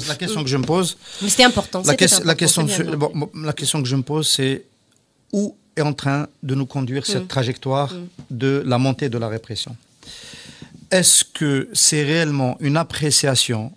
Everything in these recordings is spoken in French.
la question que je me pose. Mais c'était important. La question que je me pose, c'est où est en train de nous conduire cette trajectoire de la montée de la répression? Est-ce que c'est réellement une appréciation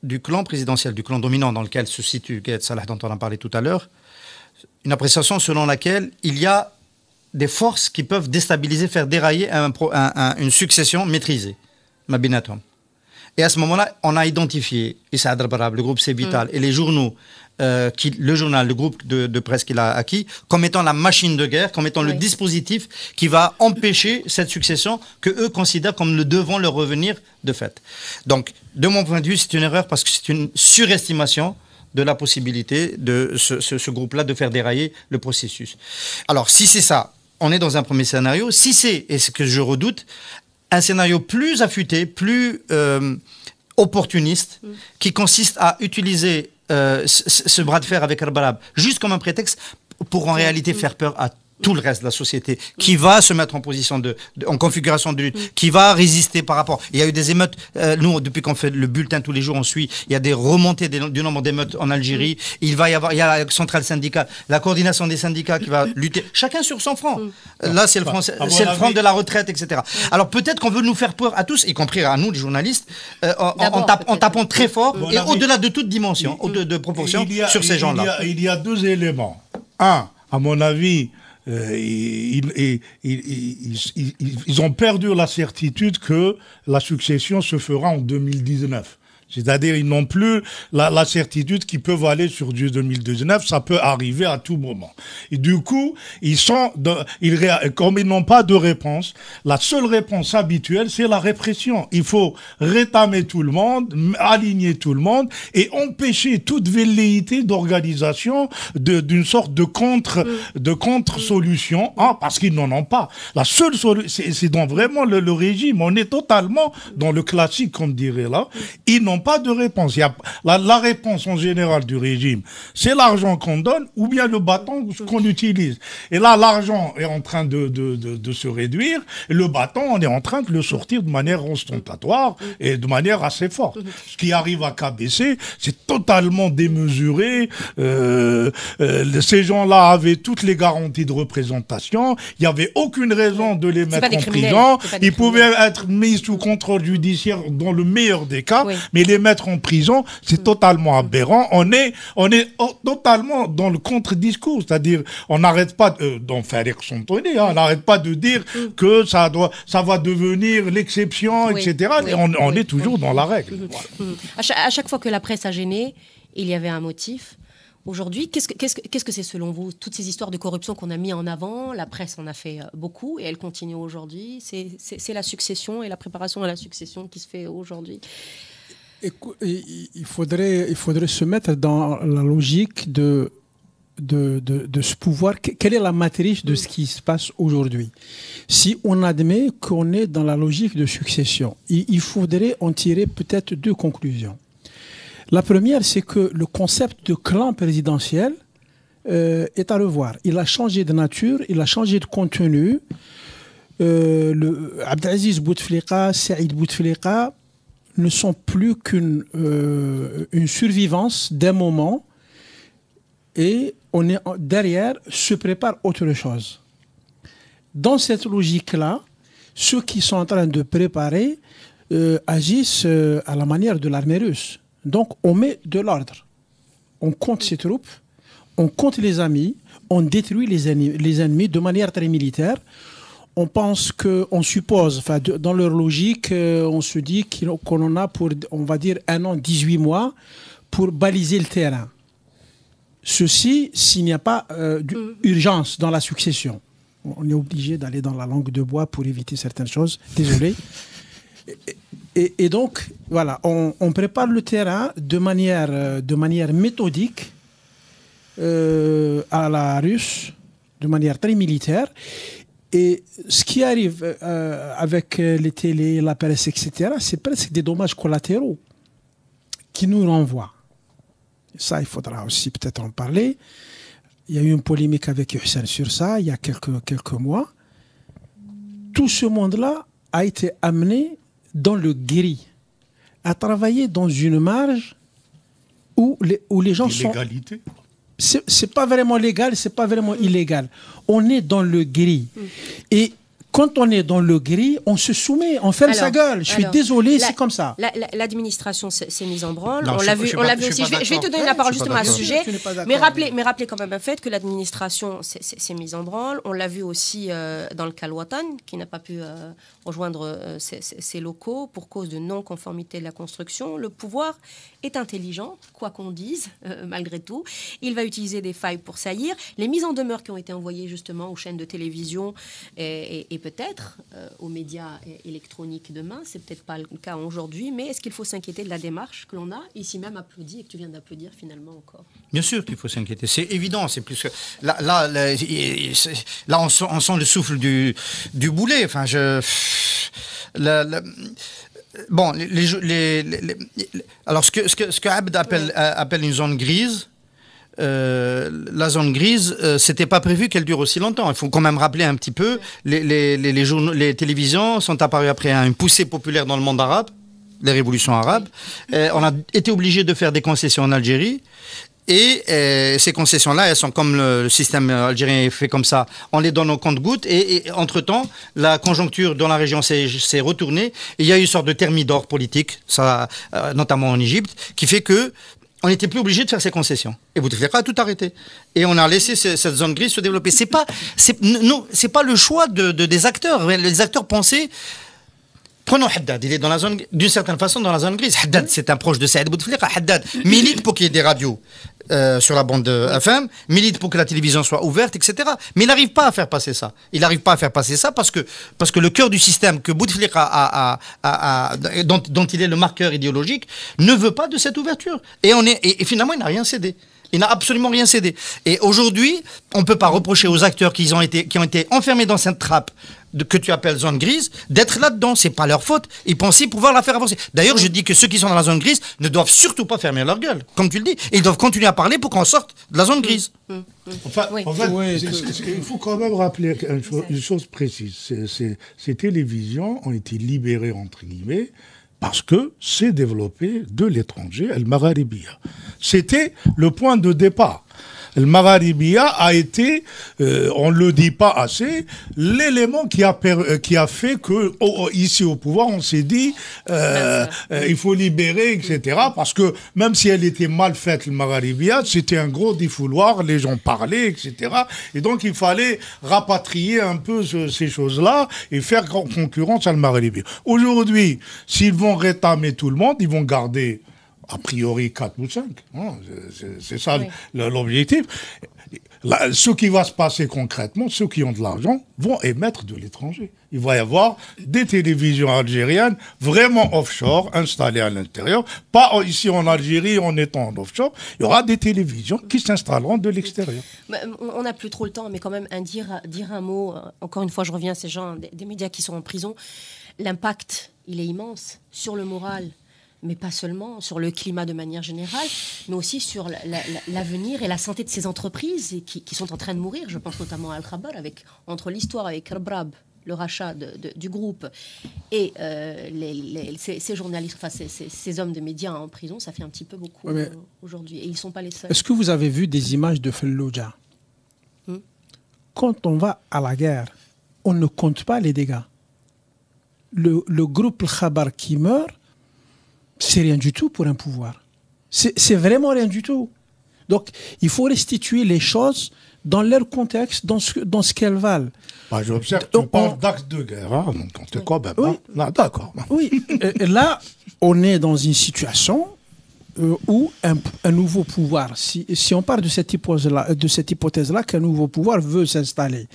du clan présidentiel, du clan dominant dans lequel se situe Gaïd Salah, dont on a parlé tout à l'heure, une appréciation selon laquelle il y a des forces qui peuvent déstabiliser, faire dérailler une succession maîtrisée, Mabinatom. Et à ce moment-là, on a identifié Issa Adrabarab, le groupe C'est Vital, et les journaux, le groupe de presse qu'il a acquis, comme étant la machine de guerre, comme étant le dispositif qui va empêcher cette succession que eux considèrent comme ne devant leur revenir de fait. Donc, de mon point de vue, c'est une erreur parce que c'est une surestimation de la possibilité de ce groupe-là de faire dérailler le processus. Alors, si c'est ça, on est dans un premier scénario. Si c'est, et ce que je redoute, un scénario plus affûté, plus opportuniste, qui consiste à utiliser ce bras de fer avec Al-Barab juste comme un prétexte pour en réalité faire peur à tout le reste de la société qui va se mettre en position en configuration de lutte, qui va résister par rapport. Il y a eu des émeutes, nous, depuis qu'on fait le bulletin tous les jours, on suit, il y a des remontées du nombre d'émeutes en Algérie, il y a la centrale syndicale, la coordination des syndicats qui va lutter, chacun sur son front. Là, c'est le front, de la retraite, etc. Alors peut-être qu'on veut nous faire peur à tous, y compris à nous, les journalistes, en tapant très fort et au-delà de toute dimension, de proportion, sur ces gens-là. Il y a deux éléments. Un, à mon avis, ils ont perdu la certitude que la succession se fera en 2019. C'est-à-dire, ils n'ont plus la certitude qu'ils peuvent aller sur du 2019, ça peut arriver à tout moment. Et du coup, comme ils n'ont pas de réponse, la seule réponse habituelle, c'est la répression. Il faut rétamer tout le monde, aligner tout le monde et empêcher toute velléité d'organisation d'une sorte de contre-solution, parce qu'ils n'en ont pas. La seule solution, c'est dans vraiment le régime. On est totalement dans le classique, comme dirait là. Ils n'ont pas de réponse. Il y a la réponse en général du régime, c'est l'argent qu'on donne ou bien le bâton qu'on utilise. Et là, l'argent est en train de se réduire et le bâton, on est en train de le sortir de manière ostentatoire et de manière assez forte. Ce qui arrive à KBC, c'est totalement démesuré. Ces gens-là avaient toutes les garanties de représentation. Il n'y avait aucune raison de les mettre en prison. Ils pouvaient être mis sous contrôle judiciaire dans le meilleur des cas, mais les mettre en prison, c'est totalement aberrant. On est totalement dans le contre-discours, c'est-à-dire on n'arrête pas d'en faire son tonné, on n'arrête pas de dire que ça va devenir l'exception, etc. Et on est toujours dans la règle. À chaque fois que la presse a gêné, il y avait un motif. Aujourd'hui, qu'est-ce que c'est selon vous? Toutes ces histoires de corruption qu'on a mis en avant, la presse en a fait beaucoup et elle continue aujourd'hui. C'est la succession et la préparation à la succession qui se fait aujourd'hui. Il faudrait se mettre dans la logique de ce pouvoir. Quelle est la matrice de ce qui se passe aujourd'hui? Si on admet qu'on est dans la logique de succession, il faudrait en tirer peut-être deux conclusions. La première, c'est que le concept de clan présidentiel est à revoir. Il a changé de nature, il a changé de contenu. Abdelaziz Bouteflika, Saïd Bouteflika ne sont plus qu'une survivance d'un moment et derrière se prépare autre chose. Dans cette logique-là, ceux qui sont en train de préparer agissent à la manière de l'armée russe. Donc on met de l'ordre. On compte ses troupes, on compte les amis, on détruit les ennemis de manière très militaire. On suppose, dans leur logique, on se dit qu'on en a pour, on va dire, 1 an, 18 mois pour baliser le terrain. Ceci, s'il n'y a pas d'urgence dans la succession. On est obligé d'aller dans la langue de bois pour éviter certaines choses. Désolé. Et donc, voilà, on prépare le terrain de manière méthodique à la russe, de manière très militaire. Et ce qui arrive avec les télés, la presse, etc., c'est presque des dommages collatéraux qui nous renvoient. Ça, il faudra aussi peut-être en parler. Il y a eu une polémique avec Hussein sur ça, il y a quelques mois. Tout ce monde-là a été amené dans le gris, à travailler dans une marge où les gens sont... L'illégalité. C'est pas vraiment légal, c'est pas vraiment illégal. On est dans le gris. Et quand on est dans le gris, on se soumet, on ferme sa gueule. Je suis désolé, c'est comme ça. L'administration s'est mise en branle. Non, on l'a vu aussi. Je vais te donner la parole justement à ce sujet. Mais rappelez quand même un fait que l'administration s'est mise en branle. On l'a vu aussi dans le cas Al-Watan, qui n'a pas pu rejoindre ses locaux pour cause de non-conformité de la construction. Le pouvoir est intelligent, quoi qu'on dise, malgré tout. Il va utiliser des failles pour saillir. Les mises en demeure qui ont été envoyées justement aux chaînes de télévision et peut-être aux médias électroniques demain, c'est peut-être pas le cas aujourd'hui, mais est-ce qu'il faut s'inquiéter de la démarche que l'on a ici même applaudi et que tu viens d'applaudir finalement encore? Bien sûr qu'il faut s'inquiéter, c'est évident, c'est plus que... Là, on sent le souffle du boulet, enfin bon, alors ce que Abd appelle une zone grise, la zone grise, c'était pas prévu qu'elle dure aussi longtemps. Il faut quand même rappeler un petit peu, les télévisions sont apparues après une poussée populaire dans le monde arabe, les révolutions arabes. On a été obligé de faire des concessions en Algérie. Et ces concessions-là, elles sont comme le système algérien est fait comme ça. On les donne au compte-gouttes et entre-temps, la conjoncture dans la région s'est retournée. Et il y a eu une sorte de thermidor politique, ça, notamment en Égypte, qui fait que on n'était plus obligé de faire ces concessions. Et Bouteflika a tout arrêté. Et on a laissé cette zone grise se développer. C'est pas le choix des acteurs. Les acteurs pensaient... Prenons Haddad, il est dans la zone, d'une certaine façon dans la zone grise. Haddad, c'est un proche de Saïd Bouteflika. Haddad milite pour qu'il y ait des radios sur la bande FM, milite pour que la télévision soit ouverte, etc. Mais il n'arrive pas à faire passer ça. Il n'arrive pas à faire passer ça parce que le cœur du système que Bouteflika dont il est le marqueur idéologique ne veut pas de cette ouverture. Et finalement, il n'a rien cédé. Il n'a absolument rien cédé. Et aujourd'hui, on ne peut pas reprocher aux acteurs qui ont été enfermés dans cette trappe que tu appelles zone grise, d'être là-dedans. C'est pas leur faute. Ils pensaient pouvoir la faire avancer. D'ailleurs, je dis que ceux qui sont dans la zone grise ne doivent surtout pas fermer leur gueule, comme tu le dis. Et ils doivent continuer à parler pour qu'on sorte de la zone grise. Enfin, il faut quand même rappeler une chose précise. Ces télévisions ont été libérées, entre guillemets, parce que c'est développé de l'étranger, El Magharibia. C'était le point de départ. El Magharibia a été, on ne le dit pas assez, l'élément qui a fait que, ici au pouvoir, on s'est dit, il faut libérer, etc. Parce que même si elle était mal faite, El Magharibia, c'était un gros défouloir, les gens parlaient, etc. Et donc, il fallait rapatrier un peu ces choses-là et faire concurrence à El Magharibia. Aujourd'hui, s'ils vont rétamer tout le monde, ils vont garder... a priori 4 ou 5. C'est ça l'objectif. Ce qui va se passer concrètement, ceux qui ont de l'argent vont émettre de l'étranger. Il va y avoir des télévisions algériennes vraiment offshore, installées à l'intérieur. Pas ici en Algérie, en étant en offshore. Il y aura des télévisions qui s'installeront de l'extérieur. On n'a plus trop le temps, mais quand même, dire un mot. Encore une fois, je reviens à ces gens, des médias qui sont en prison. L'impact, il est immense sur le moral. Mais pas seulement sur le climat de manière générale, mais aussi sur l'avenir et la santé de ces entreprises qui sont en train de mourir. Je pense notamment à Al-Khabar, entre l'histoire avec Kerbrab, le rachat du groupe, et ces journalistes, enfin ces hommes de médias en prison, ça fait un petit peu beaucoup aujourd'hui. Et ils ne sont pas les seuls. Est-ce que vous avez vu des images de Fallujah? Quand on va à la guerre, on ne compte pas les dégâts. Le groupe Al-Khabar qui meurt, c'est rien du tout pour un pouvoir. C'est vraiment rien du tout. Donc, il faut restituer les choses dans leur contexte, dans ce qu'elles valent. J'observe que tu parles d'actes de guerre. Hein, donc, quoi, d'accord. Oui, là, on est dans une situation où un nouveau pouvoir, si on part de cette hypothèse-là, qu'un nouveau pouvoir veut s'installer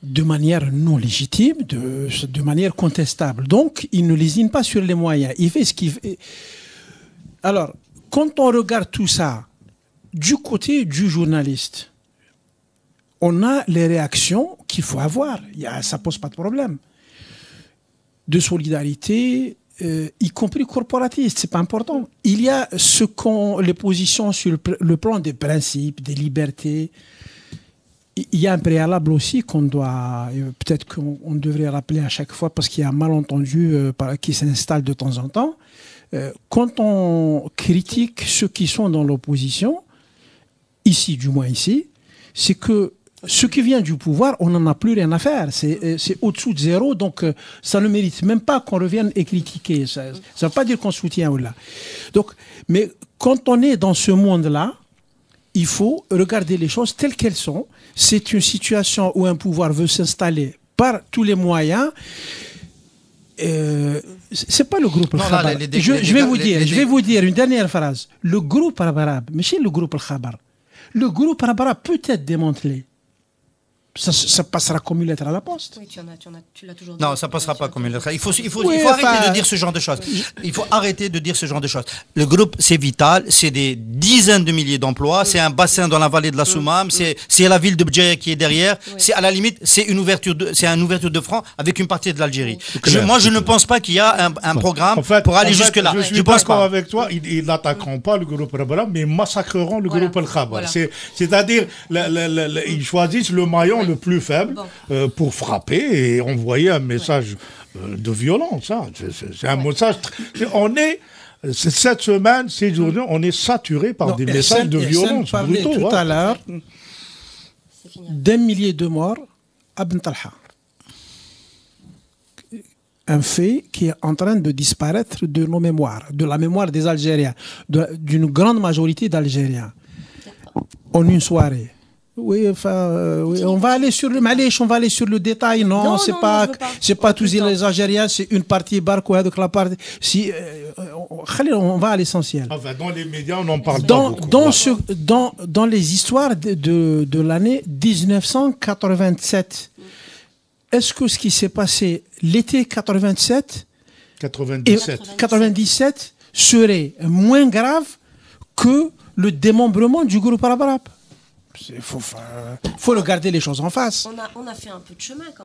de manière non légitime, de manière contestable. Donc, il ne lésine pas sur les moyens. Il fait ce qu'il fait. Alors, quand on regarde tout ça, du côté du journaliste, on a les réactions qu'il faut avoir. Ça ne pose pas de problème. De solidarité, y compris corporatiste, ce n'est pas important. Il y a les positions sur le plan des principes, des libertés. Il y a un préalable aussi qu'on doit, peut-être qu'on devrait rappeler à chaque fois parce qu'il y a un malentendu qui s'installe de temps en temps. quand on critique ceux qui sont dans l'opposition, ici, du moins ici, c'est que ce qui vient du pouvoir, on n'en a plus rien à faire. C'est au-dessous de zéro, donc ça ne mérite même pas qu'on revienne et critiquer. Ça ne veut pas dire qu'on soutient ou là. Donc, mais quand on est dans ce monde-là, il faut regarder les choses telles qu'elles sont. C'est une situation où un pouvoir veut s'installer par tous les moyens. C'est pas le groupe Al-Khabar. Je vais vous dire une dernière phrase. Le groupe arabe, mais c'est le groupe Al-Khabar. Le groupe arabe peut être démantelé. Ça passera comme une lettre à la poste. Oui, tu l'as toujours dit. Non, ça passera pas comme une lettre. Il faut arrêter de dire ce genre de choses. Il faut arrêter de dire ce genre de choses. Le groupe, c'est vital, c'est des dizaines de milliers d'emplois, c'est un bassin dans la vallée de la Soumam, c'est la ville de Bdjaïa qui est derrière, c'est à la limite, c'est une ouverture de front avec une partie de l'Algérie. Moi, je ne pense pas qu'il y a un programme pour aller jusque-là. Je suis d'accord avec toi, ils n'attaqueront pas le groupe Al-Khabar, mais massacreront le groupe Al-Khabar. C'est-à-dire, ils choisissent le maillon le plus faible pour frapper et envoyer un message de violence. Hein. C'est un message. Cette semaine, ces journées, on est saturé par des messages de violence brutaux. Tout à l'heure d'un millier de morts à Bent Talha. Un fait qui est en train de disparaître de nos mémoires, de la mémoire des Algériens, d'une grande majorité d'Algériens. En une soirée. Oui, on va aller sur le détail. Non, c'est pas tous les Algériens, c'est une partie Barco avec la partie. On va à l'essentiel. Enfin, dans les médias, on en parle pas beaucoup. Dans les histoires de l'année 1987, est-ce que ce qui s'est passé l'été 97 serait moins grave que le démembrement du groupe arabe? Il faut regarder les choses en face. On a fait un peu de chemin quand même.